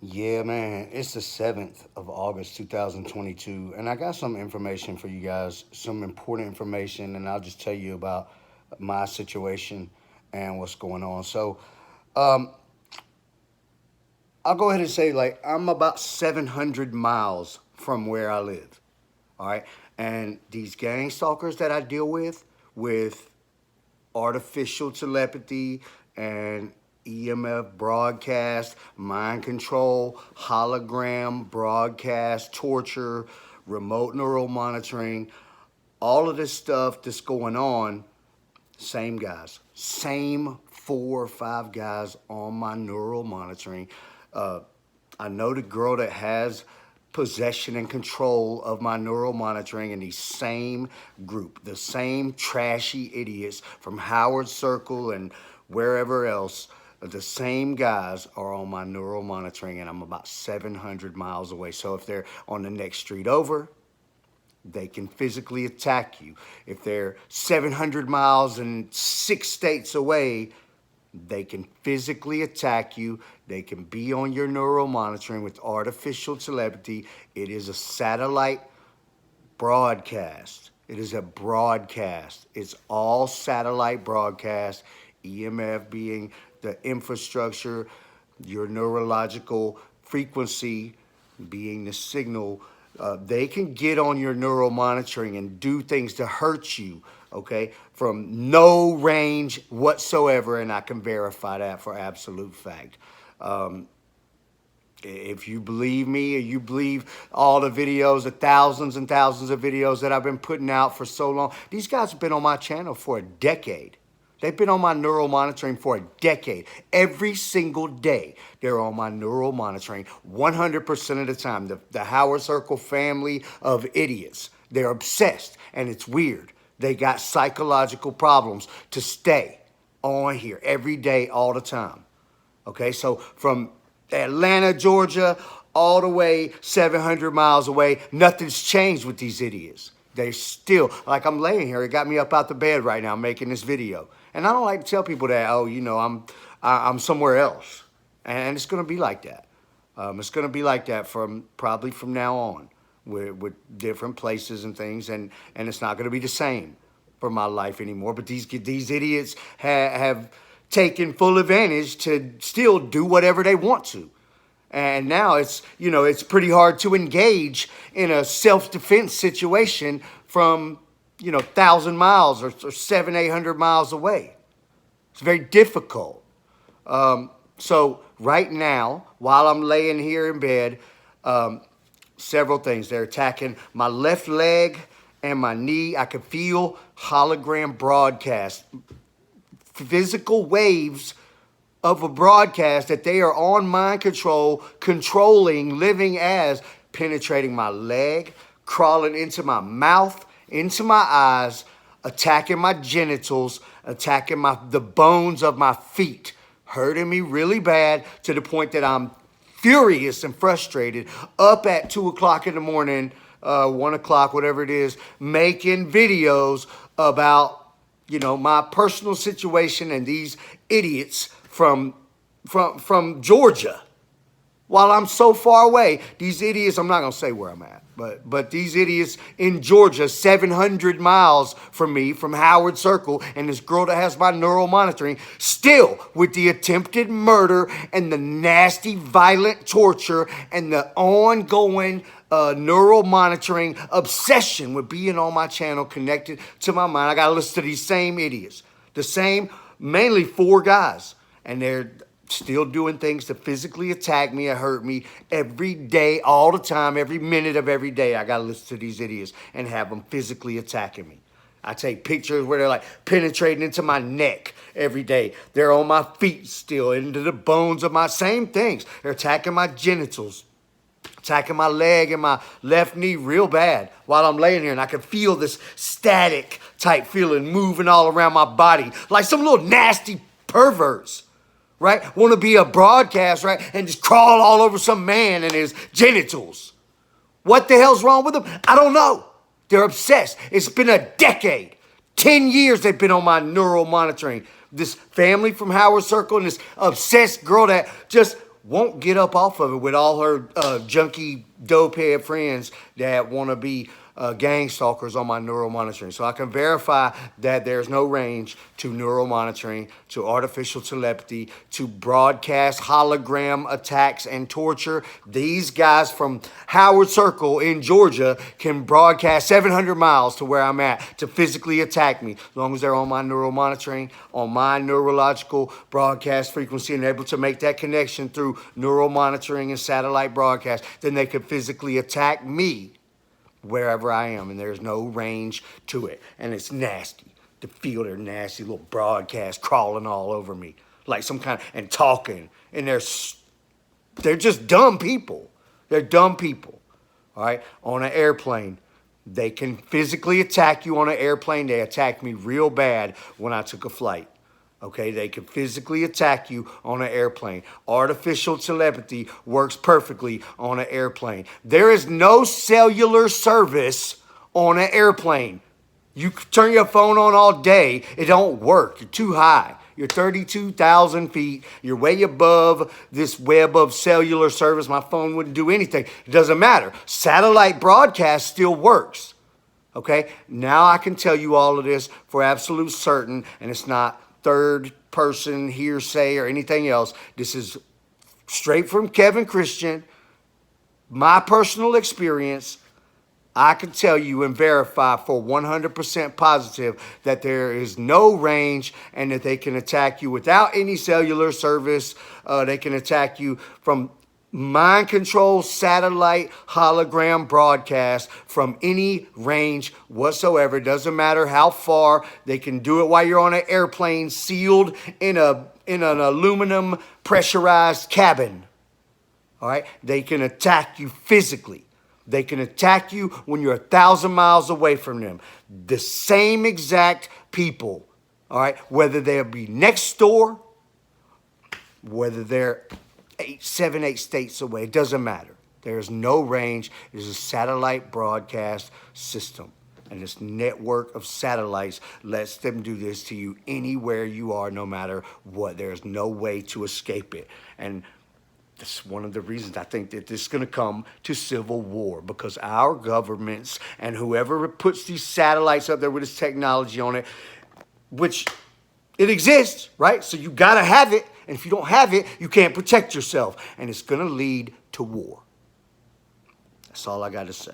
Yeah, man, it's the 7th of August, 2022, and I got some information for you guys, some important information, and I'll just tell you about my situation and what's going on. Um, I'll go ahead and say, like, I'm about 700 miles from where I live, all right? And these gang stalkers that I deal with artificial telepathy and EMF broadcast, mind control, hologram broadcast, torture, remote neural monitoring, all of this stuff that's going on, same guys, same 4 or 5 guys on my neural monitoring. Uh, I know the girl that has possession and control of my neural monitoring, and the same group, the same trashy idiots from Howard Circle and wherever else, the same guys are on my neural monitoring, and I'm about 700 miles away. So if they're on the next street over, they can physically attack you. If they're 700 miles and 6 states away, they can physically attack you. They can be on your neural monitoring with artificial telepathy. It is a satellite broadcast. It is a broadcast. It's all satellite broadcast, EMF being the infrastructure, your neurological frequency being the signal. They can get on your neural monitoring and do things to hurt you, okay, from no range whatsoever, and I can verify that for absolute fact. Um, if you believe me, or you believe all the videos, the thousands and thousands of videos that I've been putting out for so long, these guys have been on my channel for a decade. They've been on my neural monitoring for a decade. Every single day, they're on my neural monitoring 100% of the time. The Howard Circle family of idiots, they're obsessed, and it's weird. They got psychological problems to stay on here every day, all the time. Okay, so from Atlanta, Georgia, all the way 700 miles away, nothing's changed with these idiots. They still, like I'm laying here, it got me up out the bed right now making this video. And I don't like to tell people that, oh, I'm somewhere else. And it's gonna be like that. It's gonna be like that from probably from now on with different places and things, and it's not gonna be the same for my life anymore. But these idiots have taken full advantage to still do whatever they want to. And now it's pretty hard to engage in a self-defense situation from, 1,000 miles or 800 miles away. It's very difficult. So right now, while I'm laying here in bed, several things. They're attacking my left leg and my knee. I can feel hologram broadcast, physical waves of a broadcast that they are on mind control, controlling, living as, penetrating my leg, crawling into my mouth, into my eyes, attacking my genitals, attacking the bones of my feet, hurting me really bad to the point that I'm furious and frustrated, up at 2 o'clock in the morning, 1 o'clock, whatever it is, making videos about my personal situation and these idiots from Georgia. While I'm so far away, these idiots, I'm not gonna say where I'm at, but these idiots in Georgia, 700 miles from me, from Howard Circle, and this girl that has my neural monitoring, still with the attempted murder and the nasty violent torture and the ongoing neural monitoring obsession with being on my channel connected to my mind. I gotta listen to these same idiots, the same, mainly 4 guys, and they're still doing things to physically attack me or hurt me every day, all the time, every minute of every day. I gotta listen to these idiots and have them physically attacking me. I take pictures where they're like penetrating into my neck every day. They're on my feet still, into the bones of my, same things. They're attacking my genitals, attacking my leg and my left knee real bad while I'm laying here, and I can feel this static type feeling moving all around my body like some little nasty perverts, right? Want to be a broadcast, right? And just crawl all over some man and his genitals. What the hell's wrong with them? I don't know. They're obsessed. It's been a decade. 10 years they've been on my neural monitoring. This family from Howard Circle and this obsessed girl that just won't get up off of it with all her junky dopehead friends that want to be gang stalkers on my neural monitoring. So I can verify that there's no range to neural monitoring, to artificial telepathy, to broadcast hologram attacks and torture. These guys from Howard Circle in Georgia can broadcast 700 miles to where I'm at to physically attack me, as long as they're on my neural monitoring, on my neurological broadcast frequency, and able to make that connection through neural monitoring and satellite broadcast. Then they could physically attack me wherever I am, and there's no range to it. And it's nasty to feel their nasty little broadcast crawling all over me like some kind of, and talking. And they're just dumb people. They're dumb people. All right? On an airplane, they can physically attack you on an airplane. They attacked me real bad when I took a flight. Okay, they can physically attack you on an airplane. Artificial telepathy works perfectly on an airplane. There is no cellular service on an airplane. You turn your phone on all day, it don't work. You're too high. You're 32,000 feet. You're way above this web of cellular service. My phone wouldn't do anything. It doesn't matter. Satellite broadcast still works. Okay, now I can tell you all of this for absolute certain, and it's not third person hearsay or anything else. This is straight from Kevin Christian, my personal experience. I can tell you and verify for 100% positive that there is no range and that they can attack you without any cellular service. They can attack you from mind control satellite hologram broadcast from any range whatsoever. It doesn't matter how far. They can do it while you're on an airplane sealed in an aluminum pressurized cabin. All right? They can attack you physically. They can attack you when you're 1,000 miles away from them. The same exact people. All right? Whether they'll be next door, whether they're 7, 8 states away. It doesn't matter. There's no range. It is a satellite broadcast system. And this network of satellites lets them do this to you anywhere you are, no matter what. There's no way to escape it. And that's one of the reasons I think that this is going to come to civil war, because our governments and whoever puts these satellites up there with this technology on it, which it exists, right? So you got to have it. And if you don't have it, you can't protect yourself. And it's going to lead to war. That's all I got to say.